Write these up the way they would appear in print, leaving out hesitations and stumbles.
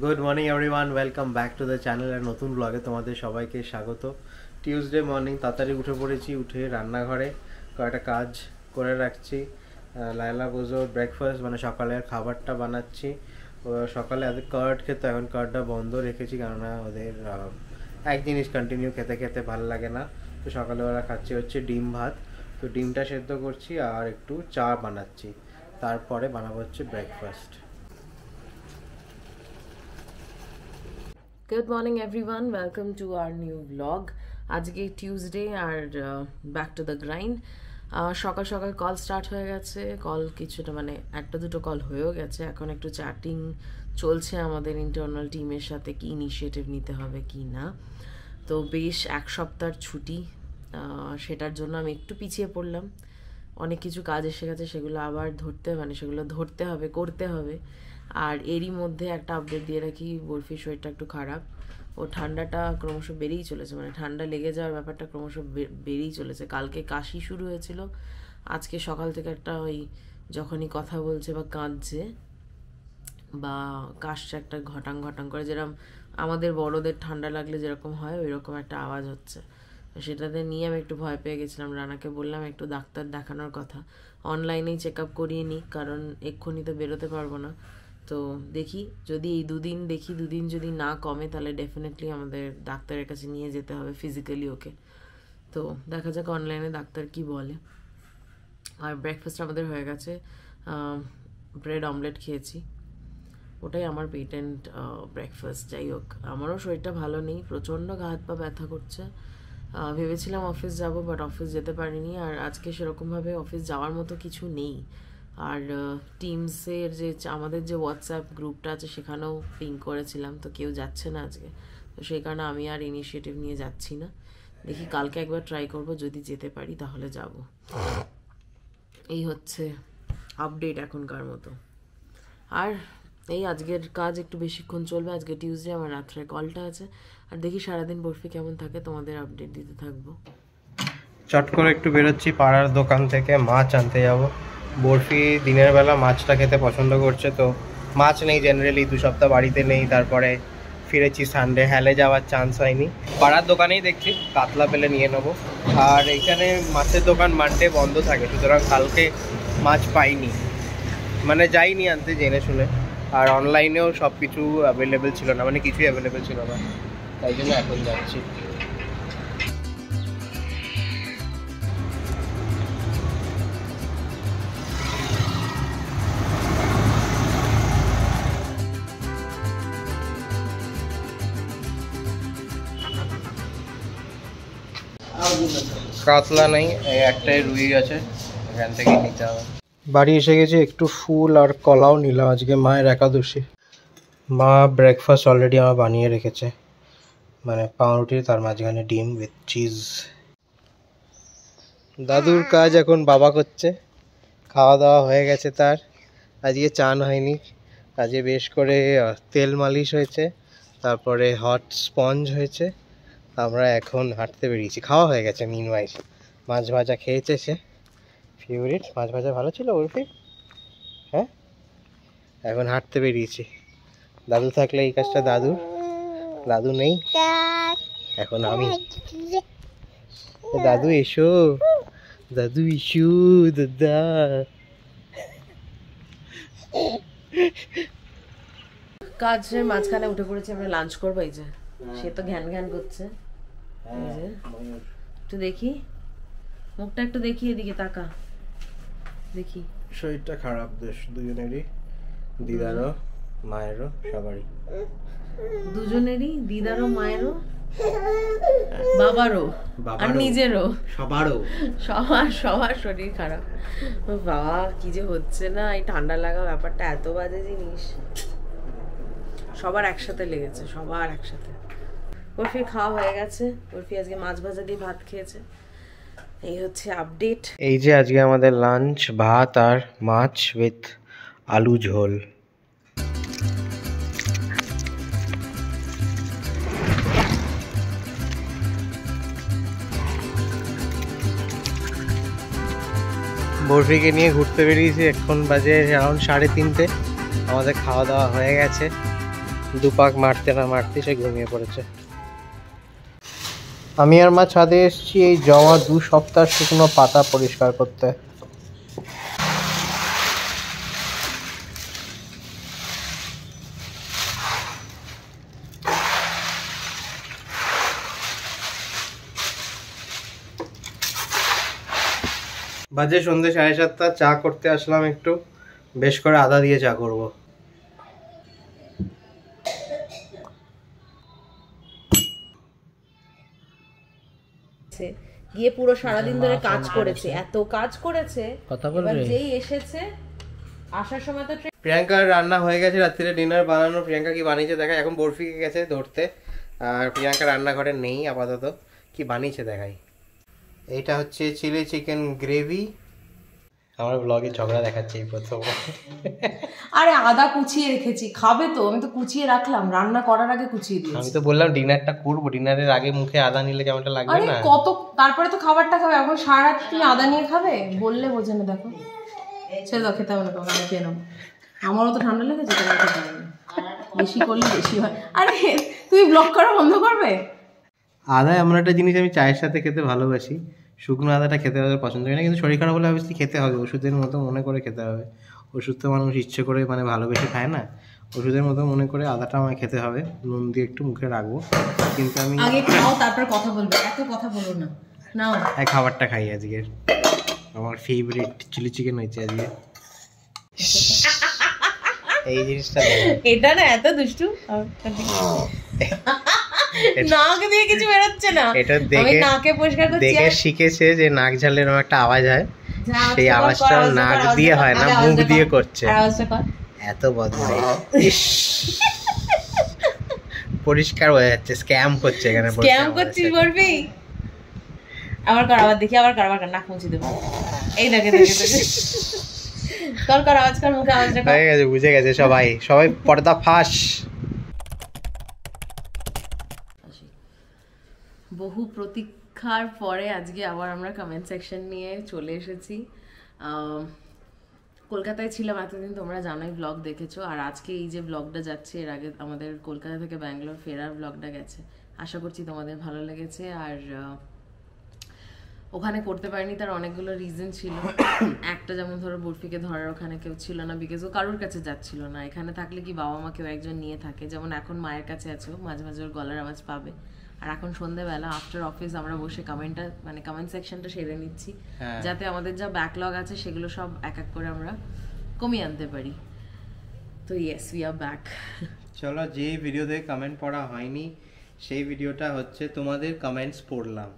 Good morning everyone, welcome back to the channel. আর নতুন ব্লগে তোমাদের সবাইকে স্বাগত। টিউসডে মর্নিং তাড়াতাড়ি উঠে পড়েছি, উঠে রান্নাঘরে কয়েকটা কাজ করে রাখছি। লায়লা বোঝো ব্রেকফাস্ট মানে সকালের খাবারটা বানাচ্ছি। সকালে ওদের কার্ড খেত, এখন কার্ডটা বন্ধ রেখেছি কেননা ওদের এক জিনিস কন্টিনিউ খেতে খেতে ভালো লাগে না। তো সকালে ওরা খাচ্ছে হচ্ছে ডিম ভাত, তো ডিমটা সেদ্ধ করছি আর একটু চা বানাচ্ছি, তারপরে বানাবো হচ্ছে breakfast. Good morning everyone, welcome to our new vlog. আজকে টিউসডে আর ব্যাক টু দ্য গ্রাইন্ড। সকাল সকাল কল স্টার্ট হয়ে গেছে, কল কিছুটা মানে একটা দুটো কল হয়েও গেছে। এখন একটু চ্যাটিং চলছে আমাদের ইন্টারনাল টিমের সাথে, কি ইনিশিয়েটিভ নিতে হবে কি না। তো বেশ এক সপ্তাহের ছুটি, সেটার জন্য আমি একটু পিছিয়ে পড়লাম। অনেক কিছু কাজ এসে গেছে, সেগুলো আবার সেগুলো ধরতে হবে, করতে হবে। আর এরই মধ্যে একটা আপডেট দিয়ে রাখি, বরফির শরীরটা একটু খারাপ। ও ঠান্ডাটা ক্রমশ বেড়েই চলেছে, মানে ঠান্ডা লেগে যাওয়ার ব্যাপারটা ক্রমশ বেড়েই চলেছে। কালকে কাশি শুরু হয়েছিল, আজকে সকাল থেকে একটা ওই যখনই কথা বলছে বা কাঁদছে বা কাশছে একটা ঘটাং ঘটাং করে, যেরকম আমাদের বড়দের ঠান্ডা লাগলে যেরকম হয় ওই রকম একটা আওয়াজ হচ্ছে। সেটাতে নিয়ে আমি একটু ভয় পেয়ে গেছিলাম। রানাকে বললাম একটু ডাক্তার দেখানোর কথা, অনলাইনেই চেক আপ করিয়ে নিই, কারণ এক্ষুনি তো বেরোতে পারবো না। তো দেখি যদি এই দুদিন যদি না কমে তাহলে ডেফিনেটলি আমাদের ডাক্তারের কাছে নিয়ে যেতে হবে ফিজিক্যালি ওকে। তো দেখা যাক অনলাইনে ডাক্তার কি বলে। আর ব্রেকফাস্ট আমাদের হয়ে গেছে, ব্রেড অমলেট খেয়েছি, ওটাই আমার পেটেন্ট ব্রেকফাস্ট। যাই হোক, আমারও শরীরটা ভালো নেই, প্রচণ্ড গা হাত পা ব্যথা করছে। ভেবেছিলাম অফিস যাব, বাট অফিস যেতে পারিনি। আর আজকে সেরকমভাবে অফিস যাওয়ার মতো কিছু নেই। আর টিমসের যে আমাদের যে হোয়াটসঅ্যাপ গ্রুপটা আছে সেখানেও পিং করেছিলাম, তো কেউ যাচ্ছে না আজকে। তো সেই কারণে আমি আর ইনিশিয়েটিভ নিয়ে যাচ্ছি না। দেখি কালকে একবার ট্রাই করব, যদি যেতে পারি তাহলে যাব। এই হচ্ছে আপডেট এখনকার মতো। আর এই আজকের কাজ একটু বেশিক্ষণ চলবে, আজকে টিউসডে, আমার রাত্রে কলটা আছে। আর দেখি সারাদিন বরফি কেমন থাকে, তোমাদের আপডেট দিতে থাকবো। চট করে একটু বেরোচ্ছি পাড়ার দোকান থেকে, মাছ আনতে যাব। বরফি দিনের বেলা মাছটা খেতে পছন্দ করছে, তো মাছ নেই জেনারেলি, 2 সপ্তাহ বাড়িতে নেই। তারপরে ফিরেছি সানডে, হ্যালে যাওয়ার চান্স হয়নি। পাড়ার দোকানেই দেখছি কাতলা পেলে নিয়ে নেবো। আর এইখানে মাছের দোকান মানডে বন্ধ থাকে, সুতরাং কালকে মাছ পাইনি, মানে যাইনি আনতে জেনে শুনে। আর অনলাইনেও সব কিছু অ্যাভেলেবেল ছিল না, মানে কিছুই অ্যাভেলেবেল ছিল না, তাই জন্য এখন যাচ্ছি। কাতলা নেই, একটাই রুই আছে, এখান থেকেই নিতে হবে। বাড়ি এসে গেছি, একটু ফুল আর কলাও নিলাম, আজকে মায়ের একাদশী। মা ব্রেকফাস্ট অলরেডি আমার বানিয়ে রেখেছে, মানে পাউরুটি, তার মাঝখানে ডিম উইথ চিজ। দাদুর কাজ এখন বাবা করছে, খাওয়া দাওয়া হয়ে গেছে তার। আজকে চান হয়নি, আজকে বেশ করে তেল মালিশ হয়েছে, তারপরে হট স্পঞ্জ হয়েছে। আমরা এখন হাঁটতে বেরিয়েছি, খাওয়া হয়ে গেছে মিনওয়াইল। মাছ ভাজা খেয়েছে সে, ফেভারিট মাছ ভাজা ভালো ছিল উর্ফি। হ্যাঁ, এখন হাঁটতে বেরিয়েছি। দাদু থাকলে এই কাজটা দাদুর, দাদু নেই, এখন আমি। দাদু এসো, দাদু ইস্যু, দাদা। কাজের মাঝখানে উঠে পড়েছি, আমরা লাঞ্চ করবো। এই যে সে তো ঘ্যান ঘ্যান করছে, এই যে একটু দেখি মুখটা, একটু দেখি, এদিকে তাকা, দেখি। শরীরটা খারাপ বেশ দুজনেরই, দিদারও মায়েরও সবারই। দুজনেরই, দিদারও মায়েরও বাবারও আর নিজেরও, সবার শরীর খারাপ। বাবা কি যে হচ্ছে না, এই ঠান্ডা লাগা ব্যাপারটা এত বাজে জিনিস, সবার একসাথে লেগেছে, সবার একসাথে। বরফি খাওয়া হয়ে গেছে, বরফি আজকে মাছ ভাজা দিয়ে ভাত খেয়েছে। এই হচ্ছে আপডেট। এই যে আজকে আমাদের লাঞ্চ, ভাত আর মাছ উইথ আলু ঝোল। বরফিকে নিয়ে ঘুরতে বেরিয়েছি, এখন বাজে অ্যারাউন্ড 3:30। আমাদের খাওয়া দাওয়া হয়ে গেছে, দুপাক মারতে না মারতে সে ঘুমিয়ে পড়েছে। আমি আর মা ছাদে এসেছি এই জমা 2 সপ্তাহ শুকনো পাতা পরিষ্কার করতে। বাজে সন্ধ্যে 7:30, চা করতে আসলাম, একটু বেশ করে আদা দিয়ে চা করব। গিয়ে পুরো সারাদিন ধরে কাজ করেছে, এত কাজ করেছে, কথা বলবে যেই এসেছে আসার সময় তো প্রিয়াঙ্কার রান্না হয়ে গেছে, রাত্রে ডিনার বানানো। প্রিয়াঙ্কা কি বানিয়েছে দেখাই, এখন বরফিকে গেছে ধরতে, আর প্রিয়াঙ্কা রান্নাঘরে নেই আপাতত। কি বানিয়েছে দেখাই। এইটা হচ্ছে চিলি চিকেন গ্রেভি। আমার ব্লগে ঝগড়া দেখাচ্ছে এই প্রথম। আরে আদা কুচিয়ে রেখেছি, খাবে তো? আমি তো কুচিয়ে রাখলাম, রান্না করার আগে কুচিয়ে দিয়েছি। আমি তো বললাম ডিনারটা করবো, ডিনারের আগে মুখে আদা নিলে কেমনটা লাগবে না? কত তারপরে তো খাবারটা খাবে, এখন সারা রাত তুমি আদা নিয়ে খাবে? বললে বোঝে না। দেখো ছেড়ে দাও, খেতে হবে না, আমি খেয়ে নেবো। আমারও তো ঠান্ডা লেগেছে, তোমার খেতে হবে না। বেশি করলে বেশি হয়। আরে তুমি ব্লগ করা বন্ধ করবে? আদা এমন একটা জিনিস আমি চায়ের সাথে খেতে ভালোবাসি। শুকনো আদাটা খেতে পছন্দ করি না, কিন্তু শরীর খারাপ হলে অবশ্যই খেতে হবে, ওষুধের মতো মনে করে খেতে হবে। ওষুধ তো মানুষ ইচ্ছে করে মানে ভালোবেসে খায় না, ওষুধের মতো মনে করে আদাটা আমায় খেতে হবে। নুন দিয়ে একটু মুখে রাখবো, কিন্তু আমি আগে খাও তারপর কথা বলবে, এত কথা বলো না। নাও এই খাবারটা খাই আজকে। আমার ফেভারিট চিলি চিকেন হয়েছে আজকে। এই জিনিসটা এটা না এত দুষ্টু, নাক দিয়ে কিছু বেরোচ্ছে না। এটা দেখে নাকে পরিষ্কার করছি, দেখে শিখেছে যে নাক ঝালে এরকম একটা আওয়াজ হয়, সেই আওয়াজটা নাক দিয়ে হয় না, মুখ দিয়ে করছে। এত বদমাইশ, পরিষ্কার হয়ে যাচ্ছে স্ক্যাম করছে এখানে। স্ক্যাম করছিস বলবি? আবার কর, আবার দেখি, আবার কর, আবার কর, নাক মুছে দেবো। এই দেখে দেখে দেখে কর কর, আওয়াজ কর, মুখে আওয়াজ কর। হয়ে গেছে, বুঝে গেছে সবাই, সবাই পর্দা ফাঁস। বহু প্রতীক্ষার পরে আজকে আবার আমরা কমেন্ট সেকশন নিয়ে চলে এসেছি। কলকাতায় ছিলাম এতদিন, তোমরা জানোই, ব্লগ দেখেছো। আর আজকে এই যে ব্লগটা যাচ্ছে, এর আগে আমাদের কলকাতা থেকে ব্যাঙ্গালোর ফেরার ব্লগটা গেছে। আশা করছি তোমাদের ভালো লেগেছে। আর ওখানে করতে পারিনি, তার অনেকগুলো রিজন ছিল। একটা যেমন ধরো বরফিকে ধরার ওখানে কেউ ছিল না, বিকজ ও কারোর কাছে যাচ্ছিল না। এখানে থাকলে কি বাবা মা কেউ একজন নিয়ে থাকে, যেমন এখন মায়ের কাছে আছো, মাঝে মাঝে ওর গলার আওয়াজ পাবে। আর এখন সন্ধ্যেবেলা আফটার অফিস আমরা বসে কমেন্ট সেকশনটা সেরে নিচ্ছি, যাতে আমাদের যা ব্যাকলগ আছে সেগুলো সব এক এক করে আমরা কমিয়ে আনতে পারি। তো ইয়েস, উই আর ব্যাক। চলো, যে ভিডিওতে কমেন্ট পড়া হয়নি সেই ভিডিওটা হচ্ছে তোমাদের কমেন্টস পড়লাম।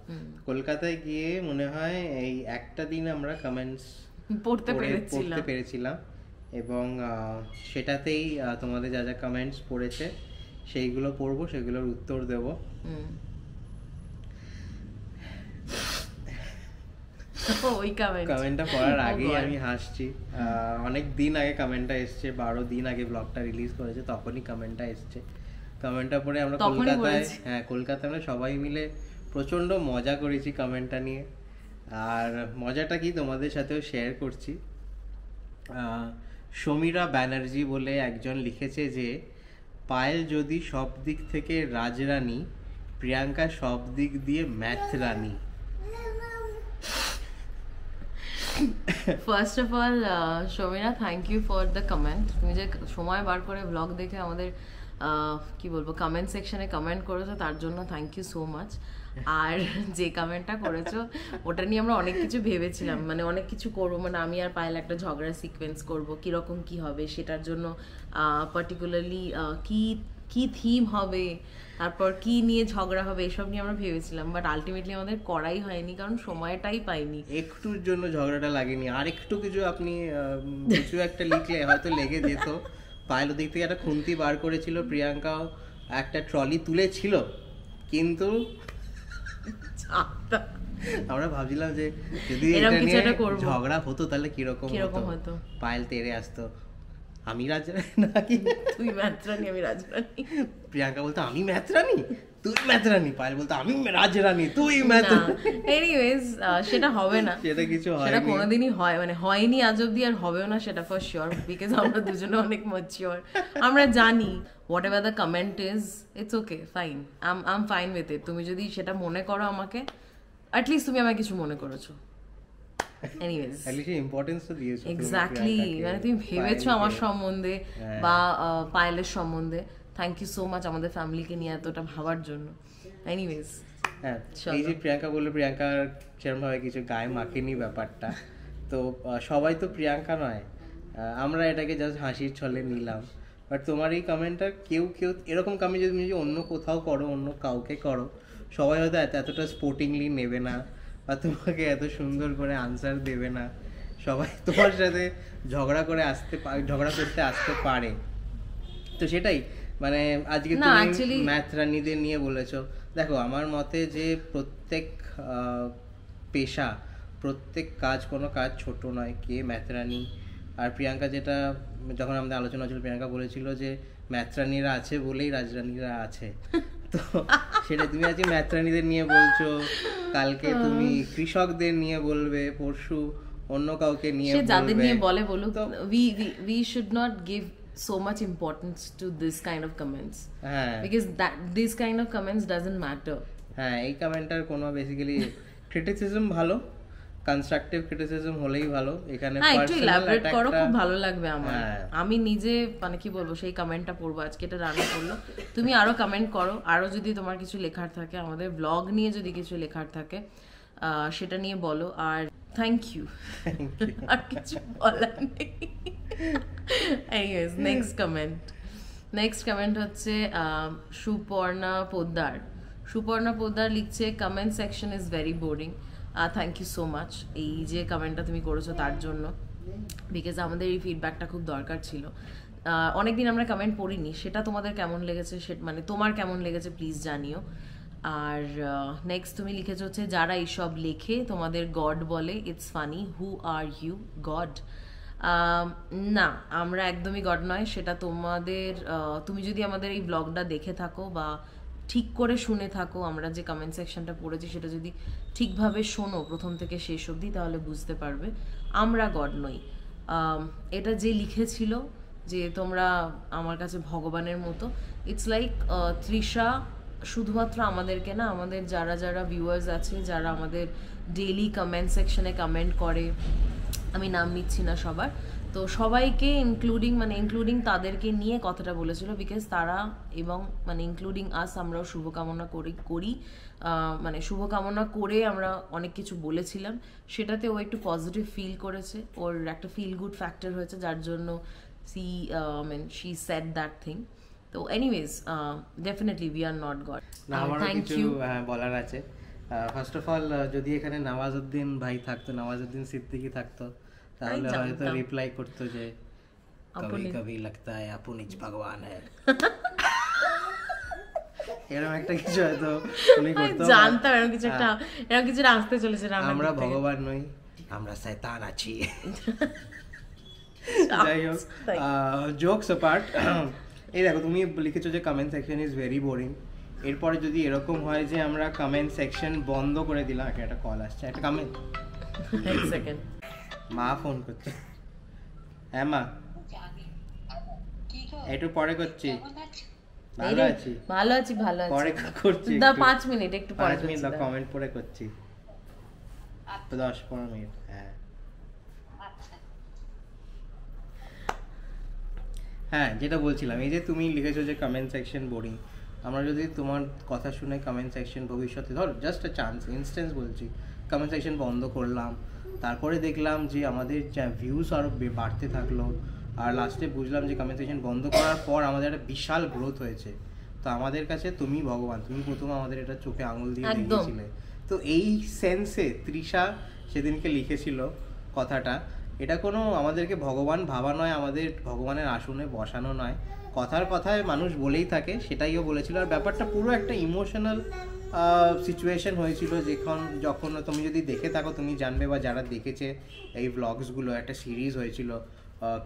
কলকাতায় গিয়ে মনে হয় এই একটা দিন আমরা কমেন্টস পড়তে পেরেছিলাম, এবং সেটাতেই তোমাদের যা যা কমেন্টস পড়েছে সেইগুলো পড়বো, সেগুলোর উত্তর দেব। ওই কমেন্টটা পড়ার আগেই আমি হাসছি। অনেক দিন আগে কমেন্টটা এসছে, 12 দিন আগে ব্লগটা রিলিজ করেছে, তখনই কমেন্টটা এসছে। কমেন্টটা পড়ে আমরা কলকাতায় আমরা সবাই মিলে প্রচন্ড মজা করেছি কমেন্টটা নিয়ে। আর মজাটা কি তোমাদের সাথেও শেয়ার করছি। সমীরা ব্যানার্জি বলে একজন লিখেছে যে, পায়েল যদি সব দিক থেকে রাজরানী, প্রিয়াঙ্কা সব দিক দিয়ে ম্যাথ রানী। First of all Samira, thank you for the comment. তুমি যে সময় বার করে ব্লগ দেখে আমাদের কি বলবো কমেন্ট সেকশনে কমেন্ট করেছো, তার জন্য থ্যাংক ইউ সো মাচ। আর যে কমেন্টটা করেছো ওটা নিয়ে আমরা অনেক কিছু ভেবেছিলাম, মানে অনেক কিছু করবো, মানে আমি আর পায়েল একটা ঝগড়ার সিকোয়েন্স করবো, কিরকম কি হবে সেটার জন্য, পার্টিকুলারলি কি থিম হবে, তারপর কি নিয়ে ঝগড়া হবে, এসব নিয়ে আমরা ভেবেছিলাম। বাট আলটিমেটলি আমাদের করাই হয়নি, কারণ সময়টাই পাইনি। একটুর জন্য ঝগড়াটা লাগেনি, আর একটু কিছু আপনি কিছু একটা লিখলে হয়তো লেগে যেত। পায়েল দিক থেকে একটা খুন্তি বার করেছিল, প্রিয়াঙ্কাও একটা ট্রলি তুলেছিল, কিন্তু আমরা ভাবছিলাম যে যদি এটা নিয়ে ঝগড়া হতো তাহলে কিরকম হতো। পায়েল তেড়ে আসতো, আমি রাজরানী নাকি তুই ম্যাথরানি, আমি রাজরানী। প্রিয়াঙ্কা বলতো আমি ম্যাথরানী, তুই ম্যাথরানি, পায়েল বলতো আমি রাজরানী, তুই ম্যাথরানি। এনিওয়েজ সেটা হবে না, সেটা কিছু হয় সেটা কোনোদিনই হয় মানে হয়নি আজ অব্দি, আর হবেও না সেটা ফর শিওর, বিকজ আমরা দুজনে অনেক ম্যাচিওর, আমরা জানি what ever the comment is it's okay fine, I am fine with it. তুমি যদি সেটা মনে করো আমাকে, অ্যাটলিস্ট তুমি আমাকে কিছু মনে করেছো। এনিওয়েজ ইম্পর্টেন্স তো দিয়েছো এক্স্যাক্টলি, মানে তুমি ভেবেছো আমার সম্বন্ধে বা পায়েলের সম্বন্ধে। থ্যাংক ইউ সো মাচ আমাদের ফ্যামিলিকে নিয়ে এতটা ভাবার জন্য। এনিওয়েজ হ্যাঁ, এই যে প্রিয়াঙ্কা বললো, প্রিয়াঙ্কার সেরকমভাবে কিছু গায়ে মাখেনি ব্যাপারটা, তো সবাই তো প্রিয়াঙ্কা নয়, আমরা এটাকে জাস্ট হাসির ছলে নিলাম। বাট তোমার এই কমেন্টটা কেউ এরকম কমেন্ট যদি তুমি অন্য কোথাও করো, অন্য কাউকে করো, সবাই হয়তো এতটা স্পোর্টিংলি নেবে না বা তোমাকে এত সুন্দর করে আনসার দেবে না। সবাই তোমার সাথে ঝগড়া করতে আসতে পারে। তো সেটাই মানে আজকে তুমি ম্যাথরানীদের নিয়ে বলেছো। দেখো আমার মতে যে প্রত্যেক পেশা, প্রত্যেক কাজ, কোনো কাজ ছোট নয়। কে ম্যাথরানী আর প্রিয়াঙ্কা, যেটা যখন আমাদের আলোচনা হচ্ছিল, প্রিয়াঙ্কা বলেছিল যে ম্যাথরানীরা আছে বলেই রাজরানীরা আছে। তো সেটা তুমি আজকে ম্যাথরানীদের নিয়ে বলছো, কালকে তুমি কৃষকদের নিয়ে বলবে, পরশু অন্য কাউকে নিয়ে বলবে। যাদের নিয়ে বলে বলুক, we should not give so much importance to this kind of comments, because this kind of comments doesn't matter. হ্যাঁ, এই কমেন্টটার কোনো বেসিক্যালি ক্রিটিসিজম ভালো, কনস্ট্রাকটিভ ক্রিটিসিজম হলেই ভালো। এখানে একটু ইলাবোরেট করো, খুব ভালো লাগবে আমার। আমি নিজে মানে কি বলবো, সেই কমেন্টটা পড়বো, আজকে এটা রান্না করলো। তুমি আরো কমেন্ট করো, আরো যদি তোমার কিছু লেখার থাকে, আমাদের ব্লগ নিয়ে যদি কিছু লেখার থাকে সেটা নিয়ে বলো। আর থ্যাংক ইউ, আর কিছু বলার নেই। নেক্সট কমেন্ট হচ্ছে সুপর্ণা পোদ্দার লিখছে, comment section is very boring. Thank you so much এই যে কমেন্টটা তুমি করেছো তার জন্য, বিকজ আমাদের এই ফিডব্যাকটা খুব দরকার ছিল। অনেকদিন আমরা কমেন্ট পড়িনি, সেটা তোমাদের কেমন লেগেছে, মানে তোমার কেমন লেগেছে প্লিজ জানিও। আর নেক্সট তুমি লিখেছো হচ্ছে, যারা এইসব লেখে তোমাদের গড বলে, it's funny, who are you god? না, আমরা একদমই গড নয়। সেটা তোমাদের, তুমি যদি আমাদের এই ব্লগটা দেখে থাকো বা ঠিক করে শুনে থাকো, আমরা যে কমেন্ট সেকশনটা পড়েছি সেটা যদি ঠিকভাবে শোনো প্রথম থেকে শেষ অবধি, তাহলে বুঝতে পারবে আমরা গড নই। এটা যে লিখেছিল যে তোমরা আমার কাছে ভগবানের মতো, ইটস লাইক তৃষা শুধুমাত্র আমাদেরকে না, আমাদের যারা যারা ভিউয়ার্স আছে, যারা আমাদের ডেইলি কমেন্ট সেকশনে কমেন্ট করে, আমি নাম নিচ্ছি না সবার, তো সবাইকে ইনক্লুডিং তাদেরকে নিয়ে কথাটা বলেছিল, বিকজ তারা এবং মানে ইনক্লুডিং আস, আমরাও শুভকামনা করি মানে শুভকামনা করে আমরা অনেক কিছু বলেছিলাম, সেটাতে ও একটু পজিটিভ ফিল করেছে, ওর একটা ফিল গুড ফ্যাক্টর হয়েছে, যার জন্য she said that thing. তো anyways definitely we are not god. Thank you বলার আছে। ফার্স্ট অফ অল, যদি এখানে নওয়াজউদ্দিন ভাই থাকতো, নওয়াজউদ্দিন সিদ্দিকী থাকতো, তাহলে হয়তো রিপ্লাই করতো যে কবি কবি লাগতা হ্যায় আপু নিজ ভগবান হ্যায়, এরকম একটা কিছু হয়তো উনি করতো। জানতাম এরকম কিছু আসতে চলেছে। আমরা ভগবান নই, আমরা শয়তান আছি। যাই হোক, জোকস অ্যাপার্ট, এই দেখো তুমি লিখেছো যে comment section is very boring. এরপরে যদি এরকম হয় যে আমরা কমেন্ট সেকশন বন্ধ করে দিলাম, একটা কল আসছে, একটা কমেন্ট, এক সেকেন্ড, মা ফোন করছে। হ্যাঁ মা, একটু পরে করছি। ভালো আছি পরে করছি, 5 মিনিট একটু পরে, 5 মিনিট কমেন্ট পরে করছি, 10-15 মিনিট। হ্যাঁ, যেটা বলছিলাম, এই যে তুমি লিখেছো যে কমেন্ট সেকশন বোরিং, আমরা যদি তোমার কথা শুনে কমেন্ট সেকশন ভবিষ্যতে, ধর জাস্ট আ চান্স ইনস্ট্যান্স বলছি, কমেন্ট সেকশন বন্ধ করলাম, তারপরে দেখলাম যে আমাদের ভিউজ আরও বাড়তে থাকলো, আর লাস্টে বুঝলাম যে কমেন্ট সেকশন বন্ধ করার পর আমাদের একটা বিশাল গ্রোথ হয়েছে, তো আমাদের কাছে তুমি ভগবান, তুমি প্রথম আমাদের এটা চোখে আঙুল দিয়ে দেখিয়েছিলে। তো এই সেন্সে তৃষা সেদিনকে লিখেছিল কথাটা, এটা কোনো আমাদেরকে ভগবান ভাবা নয়, আমাদের ভগবানের আসনে বসানো নয়, কথায় মানুষ বলেই থাকে, সেটাইও বলেছিল। আর ব্যাপারটা পুরো একটা ইমোশনাল সিচুয়েশন হয়েছিল, যখন তুমি যদি দেখে থাকো তুমি জানবে, বা যারা দেখেছে এই ব্লগসগুলো, একটা সিরিজ হয়েছিল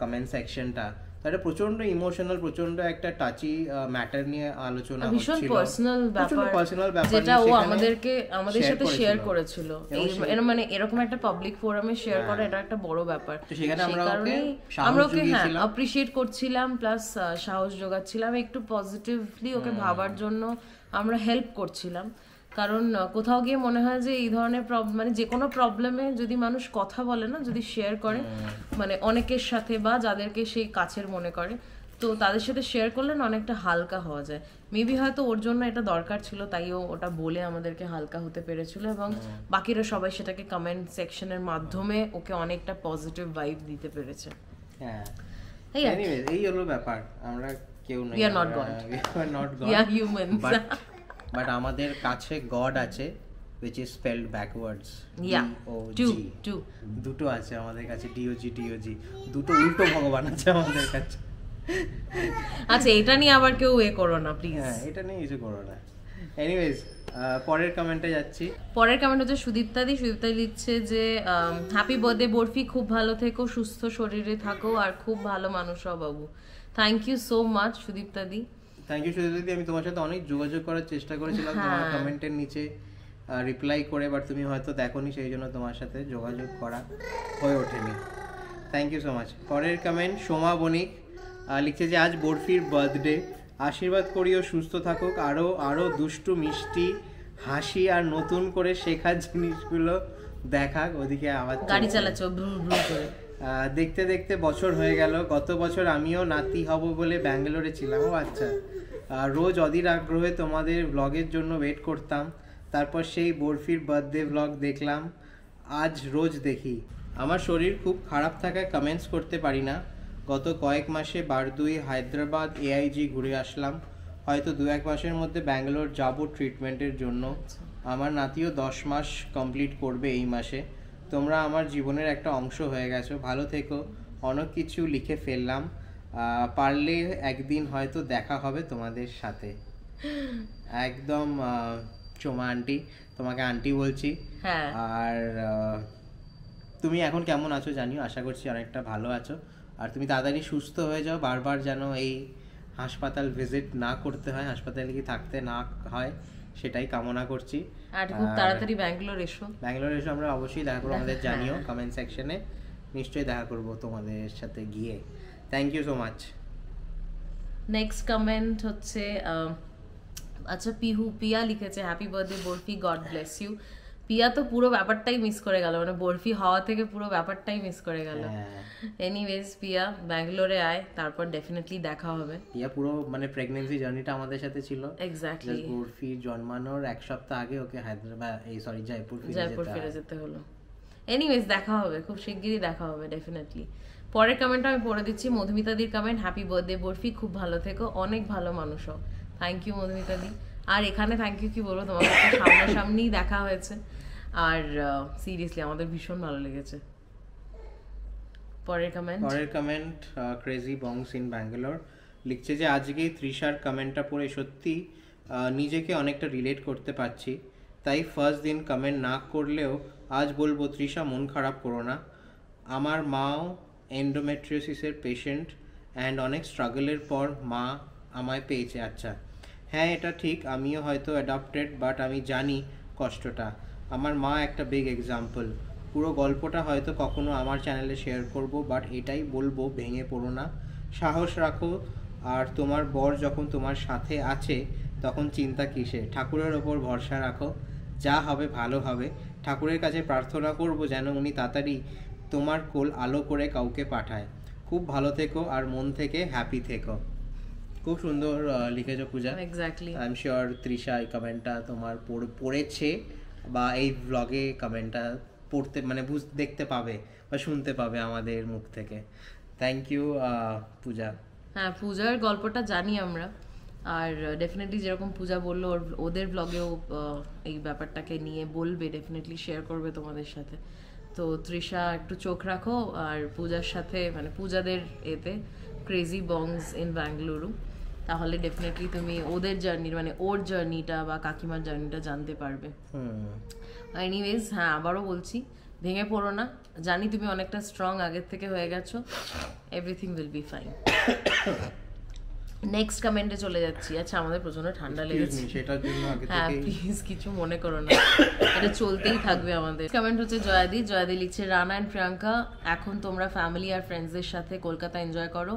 কমেন্ট সেকশনটা, তাহলে প্রচন্ড ইমোশনাল, প্রচন্ড একটা টাচি ম্যাটার নিয়ে আলোচনা হচ্ছিল, ভীষণ পার্সোনাল ব্যাপার যেটা ও আমাদের সাথে শেয়ার করেছিল। মানে এরকম একটা পাবলিক ফোরামে শেয়ার করা এটা একটা বড় ব্যাপার, আমরা ওকে অ্যাপ্রিশিয়েট করছিলাম, প্লাস সাহস যোগাচ্ছিলাম, একটু পজিটিভলি ওকে ভাবার জন্য আমরা হেল্প করছিলাম। কারণ কোথাও গিয়ে মনে হয় যে এই ধরনের মানে যে কোনো প্রবলেমে যদি মানুষ কথা বলে না, যদি শেয়ার করে মানে অনেকের সাথে বা যাদেরকে সেই কাছের মনে করে, তো তাদের সাথে শেয়ার করলে না অনেকটা হালকা হওয়া যায়। মেবি হয়তো ওর জন্য এটা দরকার ছিল, তাই ও ওটা বলে আমাদেরকে হালকা হতে পেরেছিল, এবং বাকিরা সবাই সেটাকে কমেন্ট সেকশনের মাধ্যমে ওকে অনেকটা পজিটিভ ভাইব দিতে পেরেছে। হ্যাঁ, এই হলো ব্যাপার। আমরা কেউ নই, we are not God, we are humans, but আমাদের কাছে গড আছে, which is spelled backwards, দুটো আছে আমাদের কাছে, DOG দুটো উল্টো ভগবান আছে আমাদের কাছে। আচ্ছা, এটা নিয়ে আবার কেউ করো না প্লিজ। হ্যাঁ, এটা নিয়ে কিছু করো না। এনিওয়েজ, পরের কমেন্টে যাচ্ছি। পরের কমেন্ট হচ্ছে সুদীপ্তাদি লিখছে যে হ্যাপি বার্থডে বরফি, খুব ভালো থেকো, সুস্থ শরীরে থাকো, আর খুব ভালো মানুষ হও বাবু। থ্যাংক ইউ সো মাচ সুদীপ্তাদি। থ্যাংক ইউ সুদীপ্তাদি। আমি তোমার সাথে অনেক যোগাযোগ করার চেষ্টা করেছিলাম তোমার কমেন্টের নিচে রিপ্লাই করে, বাট তুমি হয়তো দেখোনি, সেই জন্য তোমার সাথে যোগাযোগ করা হয়ে ওঠেনি। Thank you so much. পরের কমেন্ট সোমা বণিক লিখছে যে আজ বরফির বার্থডে, আশীর্বাদ করিও সুস্থ থাকুক, আরো দুষ্টু মিষ্টি হাসি আর নতুন করে শেখার জিনিসগুলো দেখাক। ওদিকে আবার গাড়ি চালাচ্ছে করে। দেখতে দেখতে বছর হয়ে গেল। গত বছর আমিও নাতি হব বলে ব্যাঙ্গালোরে ছিলাম। ও আচ্ছা। রোজ অধীর আগ্রহে তোমাদের ব্লগের জন্য ওয়েট করতাম, তারপর সেই বরফির বার্থডে ব্লগ দেখলাম, আজ রোজ দেখি। আমার শরীর খুব খারাপ থাকায় কমেন্টস করতে পারি না। গত কয়েক মাসে বারদুই, হায়দ্রাবাদ, AIG ঘুরে আসলাম। হয়তো 2-1 মাসের মধ্যে ব্যাঙ্গালোর যাব ট্রিটমেন্টের জন্য। আমার নাতিও 10 মাস কমপ্লিট করবে এই মাসে। তোমরা আমার জীবনের একটা অংশ হয়ে গেছো, ভালো থেকো। অনেক কিছু লিখে ফেললাম, পারলে একদিন হয়তো দেখা হবে তোমাদের সাথে। একদম সোমা আন্টি, তোমাকে আন্টি বলছি। আর তুমি এখন কেমন আছো জানিও, আশা করছি অনেকটা ভালো আছো, আর তুমি তাড়াতাড়ি সুস্থ হয়ে যাও। বারবার যেন এই হাসপাতাল ভিজিট না করতে হয়, হাসপাতালে কি থাকতে না হয়, সেটাই কামনা করছি। আর খুব তাড়াতাড়ি ব্যাঙ্গালোর এসো। আমরা অবশ্যই দেখা করবো, আমাদের জানিও কমেন্ট সেকশনে, নিশ্চয়ই দেখা করব তোমাদের সাথে গিয়ে। Thank you so much. Next comment হচ্ছে আচ্ছা পিয়া লিখেছে happy birthday Barfi, god bless you. Piya তো পুরো ব্যাপারটাই মিস করে গেল, মানে বরফি হওয়া থেকে পুরো ব্যাপারটাই মিস করে গেল। এনিওয়েজ পিয়া, ব্যাঙ্গালোরে আয়, তারপর ডেফিনেটলি দেখা হবে। পিয়া পুরো মানে প্রেগন্যান্সি জার্নিটা আমাদের সাথে ছিল। এক্স্যাক্টলি, বরফি জন্মানোর 1 সপ্তাহ আগে ওকে হায়দ্রাবাদ জয়পুর ফিরে যেতে হলো। এনিওয়েজ দেখা হবে, খুব শিগগিরই দেখা হবে ডেফিনেটলি। পরের কমেন্টটা আমি পড়ে দিচ্ছি, মধুমিতাদির কমেন্ট, হ্যাপি বার্থডে বরফি, খুব ভালো থেকো, অনেক ভালো মানুষ হও। Thank you মধুমিতাদি। আর এখানে থ্যাংক ইউ কি বলবো, তোমার সাথে সামনাসামনি দেখা হয়েছে, আর সিরিয়াসলি আমাদের ভীষণ ভালো লেগেছে। পরের কমেন্ট ক্রেজি বংস ইন ব্যাঙ্গালোর লিখছে যে আজকেই তৃষার কমেন্টটা পড়ে সত্যি নিজেকে অনেকটা রিলেট করতে পারছি, তাই ফার্স্ট দিন কমেন্ট না করলেও আজ বলবো তৃষা মন খারাপ করো না। আমার মাও এন্ডোমেট্রিওসিসের পেশেন্ট, অ্যান্ড অনেক স্ট্রাগলের পর মা আমায় পেয়েছে। আচ্ছা, হ্যাঁ এটা ঠিক, আমিও হয়তো অ্যাডাপ্টেড, বাট আমি জানি কষ্টটা। আমার মা একটা বিগ এক্সাম্পল। পুরো গল্পটা হয়তো কখনো আমার চ্যানেলে শেয়ার করব, বাট এটাই বলবো, ভেঙে পড়ো না, সাহস রাখো, আর তোমার বর যখন তোমার সাথে আছে তখন চিন্তা কিসে, ঠাকুরের ওপর ভরসা রাখো, যা হবে ভালো হবে। ঠাকুরের কাছে প্রার্থনা করব যেন উনি তাড়াতাড়ি তোমার কোল আলো করে কাউকে পাঠায়। খুব ভালো থেকো আর মন থেকে হ্যাপি থেকো। খুব সুন্দর লিখেছো Puja. Exactly, I am sure Trisha এই কমেন্টটা তোমার পড়েছে, বা এই ব্লগে কমেন্টটা পড়তে মানে দেখতে পাবে বা শুনতে পাবে আমাদের মুখ থেকে। থ্যাংক ইউ পূজা। হ্যাঁ, পূজার গল্পটা জানি আমরা, আর ডেফিনেটলি যেরকম পূজা বললো ওদের ব্লগেও এই ব্যাপারটাকে নিয়ে বলবে, ডেফিনেটলি শেয়ার করবে তোমাদের সাথে। তো তৃষা একটু চোখ রাখো, আর পূজার সাথে মানে পূজাদের এতে ক্রেজি বংস ইন ব্যাঙ্গালুরু, তাহলে ডেফিনেটলি তুমি ওদের জার্নির মানে ওর জার্নিটা বা কাকিমার জার্নিটা জানতে পারবে। এনিওয়েজ, হ্যাঁ আবারও বলছি, ভেঙে পড়ো না, জানি তুমি অনেকটা স্ট্রং আগের থেকে হয়ে গেছো, everything will be fine. Next কমেন্টে চলে যাচ্ছি। আচ্ছা আমাদের প্রচন্ড ঠান্ডা লেগেছে, সেটার জন্য আগে হ্যাঁ থেকেই প্লিজ কিছু মনে করো না, এটা চলতেই থাকবে আমাদের। কমেন্ট হচ্ছে জয়াদি লিখছে, রানা অ্যান্ড প্রিয়াঙ্কা এখন তোমরা ফ্যামিলি আর ফ্রেন্ডসদের সাথে কলকাতা এনজয় করো,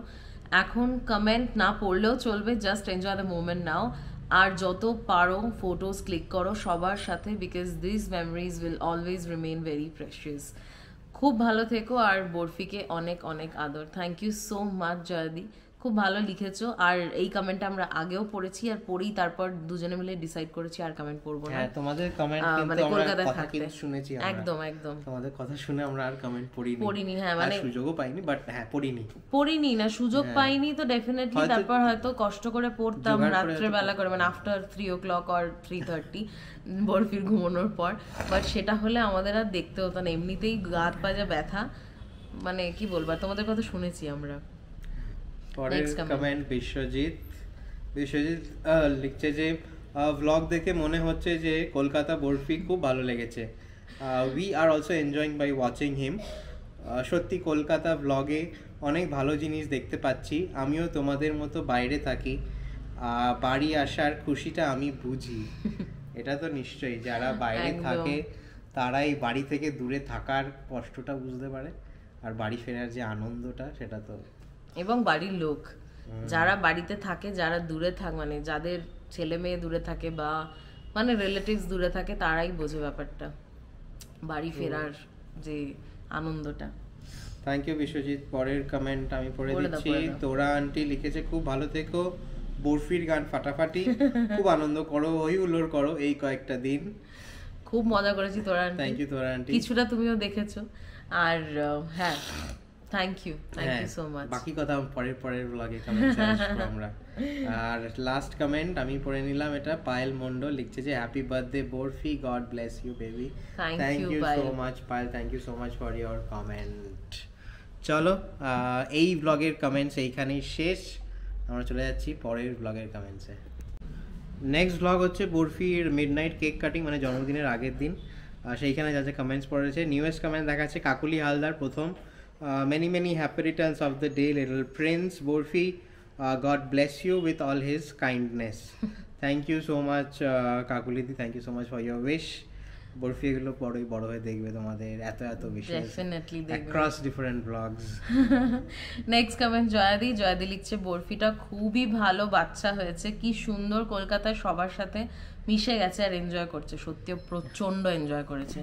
এখন কমেন্ট না পড়লেও চলবে, just enjoy the moment now, আর যত পারো ফটোজ ক্লিক করো সবার সাথে, because this memories will always remain very precious. খুব ভালো থেকো, আর বরফিকে অনেক অনেক আদর। থ্যাংক ইউ সো মাচ জয়াদি, খুব ভালো লিখেছো। আর এই কমেন্টটা আমরা আগেও পড়েছি, আর পড়েই তারপর দুজনে মিলে ডিসাইড করেছি আর কমেন্ট পড়বো না। হ্যাঁ তোমাদের কমেন্ট মানে কিন্তু আমরা কলকাতায় কথা থাকতে কিন্তু শুনেছি আমরা, একদম একদম তোমাদের কথা শুনে আমরা আর কমেন্ট পড়িনি, হ্যাঁ মানে সুযোগও পাইনি, বাট হ্যাঁ পড়িনি না, সুযোগ পাইনি তো ডেফিনেটলি, তারপর হয়তো কষ্ট করে পড়তাম রাত্রেবেলা করে, মানে আফটার 3 o'clock or 3:30 বরফির ঘুমানোর পর, বাট সেটা হলে আমাদের আর দেখতে হতো না, এমনিতেই হাত পায়ে ব্যথা, মানে কি বলবো, তোমাদের কথা শুনেছি আমরা। পরের কমেন্ট বিশ্বজিৎ লিখছে যে ব্লগ দেখে মনে হচ্ছে যে কলকাতা বরফি খুব ভালো লেগেছে, we are also enjoying by watching him, সত্যি কলকাতা ব্লগে অনেক ভালো জিনিস দেখতে পাচ্ছি, আমিও তোমাদের মতো বাইরে থাকি, বাড়ি আসার খুশিটা আমি বুঝি। এটা তো নিশ্চয়ই, যারা বাইরে থাকে তারাই বাড়ি থেকে দূরে থাকার কষ্টটা বুঝতে পারে, আর বাড়ি ফেরার যে আনন্দটা সেটা তো, এবং বাড়ির লোক যারা বাড়িতে থাকে, যারা দূরে থাকে, মানে যাদের ছেলে মেয়ে দূরে থাকে বা মানে রিলেটিভস দূরে থাকে, তারাই বোঝে ব্যাপারটা, বাড়ি ফেরার যে আনন্দটা। Thank you Biswajit. পরের কমেন্ট আমি পড়ে দিচ্ছি। তোরা আন্টি লিখেছে, খুব ভালো থেকো, বরফির গান ফাটাফাটি, খুব আনন্দ করো, হই হুল্লোড় করো এই কয়েকটা দিন। খুব মজা করেছি তোরা আন্টি। থ্যাংক ইউ তোরা আন্টি, কিছুটা তুমিও দেখেছো, আর হ্যাঁ থ্যাংক ইউ সো মাচ। বাকি কথা পরের ব্লগে কমেন্টে আসবো আমরা। আর লাস্ট কমেন্ট আমি পড়ে নিলাম, এটা পায়েল মন্ডল লিখছে যে happy birthday Barfi, god bless you baby. Thank you so much Payel, thank you so much for your comment. চলো এই ব্লগের কমেন্টস এইখানেই শেষ, আমরা চলে যাচ্ছি পরের ব্লগের কমেন্টসে। নেক্সট ব্লগ হচ্ছে বরফির মিডনাইট কেক কাটিং, মানে জন্মদিনের আগের দিন, সেইখানে যা যা কমেন্টস পড়েছে। নিউয়েস্ট কমেন্ট দেখাচ্ছে কাকুলি হালদার প্রথম, many happy returns of the day little prince Borfi, God bless you with all his kindness. Thank you so much কাকুলিদি, thank you so much for your wish. Barfi এগুলো বড় হয়ে দেখবে তোমাদের এত বিষয়, ডেফিনেটলি দেখবে across different vlogs. Next comment জয়াদি লিখছে, বরফিটা খুবই ভালো বাচ্চা হয়েছে, কি সুন্দর কলকাতায় সবার সাথে মিশে গেছে আর এনজয় করছে, সত্যি প্রচন্ড এনজয় করেছে,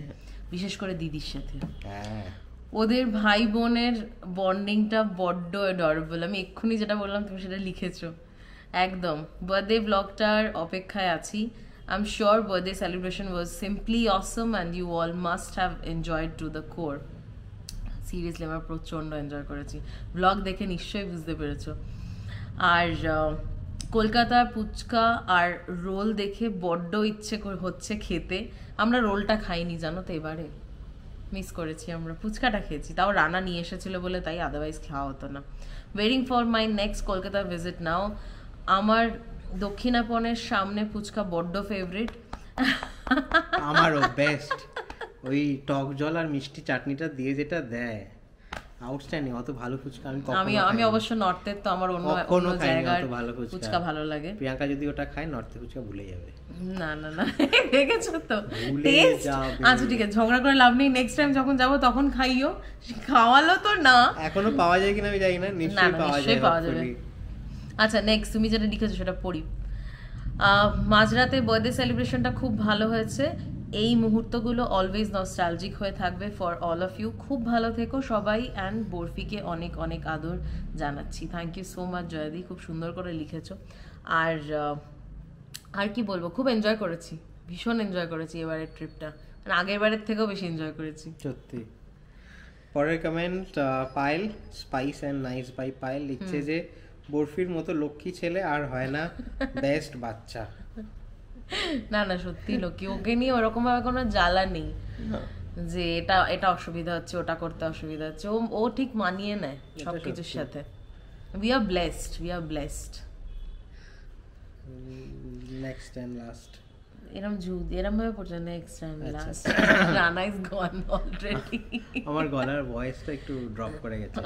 বিশেষ করে দিদির সাথে। হ্যাঁ ওদের ভাই বোনের বন্ডিংটা বড্ড অ্যাডরেবল, আমি এক্ষুনি যেটা বললাম তুমি সেটা লিখেছো একদম। বার্থডে ব্লগটার অপেক্ষায় আছি, I am sure birthday celebration was simply awesome and you all must have enjoyed to the core. Seriously আমরা প্রচণ্ড এনজয় করেছি, ব্লগ দেখে নিশ্চয়ই বুঝতে পেরেছো। আর কলকাতার ফুচকা আর রোল দেখে বড্ড ইচ্ছে হচ্ছে খেতে, আমরা রোলটা খাইনি জানো তো, এবারে মিস করেছি, আমরা ফুচকাটা খেয়েছি, তাও রানা নিয়ে এসেছিল বলে, তাই আদারওয়াইজ খাওয়া হতো না। Waiting for my next Kolkata visit now, আমার দক্ষিণাপনের সামনে ফুচকা বড্ড ফেভারিট, আমারও বেস্ট, ওই টক জল আর মিষ্টি চাটনিটা দিয়ে যেটা দেয়, আউটস্ট্যান্ডিং, অত ভালো ফুচকা আমি অবশ্য নর্থের, তো আমার অন্য জায়গার ফুচকা ভালো লাগে। প্রিয়াঙ্কা যদি ওটা খায় নর্থের ফুচকা ভুলে যাবে। না দেখেছো তো টেস্ট। আচ্ছা ঠিক আছে, ঝগড়া করে লাভ নেই, নেক্সট টাইম যখন যাবো তখন খাইও, খাওয়ালো তো না, এখনো পাওয়া যায় কিনা আমি জানি না, নিশ্চয়ই পাওয়া যাবে। আচ্ছা নেক্সট তুমি যেটা লিখেছো সেটা পড়ি। মাঝরাতে বার্থডে সেলিব্রেশনটা খুব ভালো হয়েছে, এই মুহূর্তগুলো অলওয়েজ নস্টালজিক হয়ে থাকবে ফর অল অফ ইউ, খুব ভালো থেকো সবাই, অ্যান্ড বরফিকে অনেক অনেক আদর জানাচ্ছি। থ্যাংক ইউ সো মাচ জয়াদি, খুব সুন্দর করে লিখেছো। আর কি বলবো, খুব এনজয় করেছি, ভীষণ এনজয় করেছি এবারের ট্রিপটা, মানে আগের বারের থেকেও বেশি এনজয় করেছি সত্যি। পরের comment Payel, spice and nice by Payel লিখছে যে বরফির মতো লক্ষ্মী ছেলে আর হয় না, বেস্ট বাচ্চা। না সত্যি লক্ষ্মী, ওকে নিয়ে ওরকম ভাবে কোনো জ্বালা নেই যে এটা অসুবিধা হচ্ছে, ওটা করতে অসুবিধা হচ্ছে, ও ঠিক মানিয়ে নেয় সবকিছুর সাথে। We are blessed. Next and last এরম এরম ভাবে পড়ছে next time last Rana is gone already আমার গলার ভয়েসটা একটু ড্রপ করে গেছে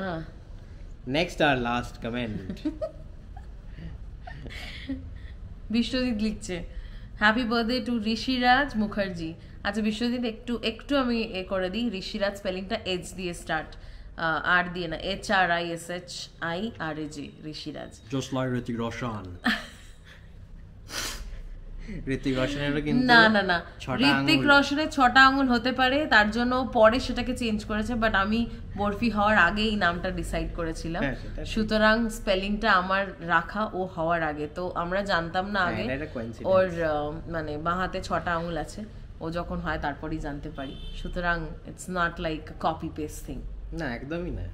নেক্সট আর লাস্ট কমেন্ট বিশ্বজিৎ লিখছে happy birthday to Hrishiraj Mukherjee. আচ্ছা বিশ্বজিৎ একটু আমি করে দিই, ঋষিরাজ স্পেলিংটা এইচ দিয়ে স্টার্ট, আর দিয়ে না, HRISHIRAJ, Hrishiraj. Just like Hrithik Roshan. Hrithik রোশনেরও কিন্তু না ঋতিক রোশনের 6টা আঙ্গুল হতে পারে, তার জন্য পরে সেটাকে চেঞ্জ করেছে, বাট আমি বরফি হওয়ার আগে এই নামটা ডিসাইড করেছিলাম, সুতরাং স্পেলিংটা আমার রাখা ও হওয়ার আগে। তো আমরা জানতাম না আগে ওর মানে বাঁ হাতে 6টা আঙ্গুল আছে, ও যখন হয় তারপরেই জানতে পারি, সুতরাং it's not like copy paste thing. না একদমই না।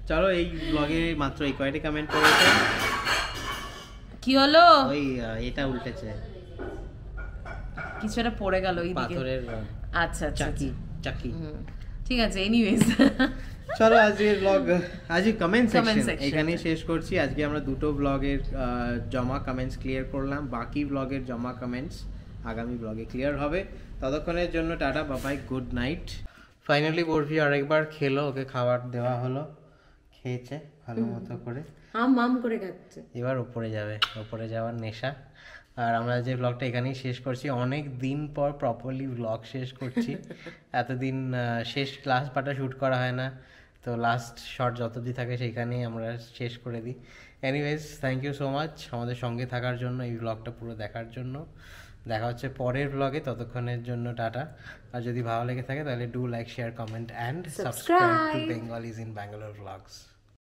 চলো এই ব্লগে মাত্র এই কয়টি কমেন্ট করেছে। কি হলো? ওই এটা উল্টেছে, কিছু একটা পড়ে গেল ওই দিকে পাথরের। আচ্ছা চাকি। ঠিক আছে, এনিওয়েজ চলো আজকের ব্লগ, আজকে কমেন্ট সেকশন এখানেই শেষ করছি। আজকে আমরা দুটো ব্লগের জমা কমেন্টস ক্লিয়ার করলাম, বাকি ব্লগের জমা কমেন্টস আগামী ব্লগে ক্লিয়ার হবে। ততক্ষণের জন্য টাটা, বাবাই, গুড নাইট। ফাইনালি বরফি আরেকবার খেলো, ওকে খাবার দেওয়া হলো, খেয়েছে ভালো মতো করে, মাম করে খাচ্ছে। এবার উপরে যাওয়ার নেশা। আর আমরা যে ব্লগটা এখানেই শেষ করছি, অনেক দিন পর প্রপারলি ব্লগ শেষ করছি। এতদিন শেষ লাস্ট পার্টটা শ্যুট করা হয় না, তো লাস্ট শট যতদিন থাকে সেইখানেই আমরা শেষ করে দিই। Anyways thank you so much আমাদের সঙ্গে থাকার জন্য, এই ব্লগটা পুরো দেখার জন্য। দেখা হচ্ছে পরের ব্লগে, ততক্ষণের জন্য টাটা। আর যদি ভালো লেগে থাকে তাহলে do like, share, comment and subscribe to Bengalis in Bangalore blogs.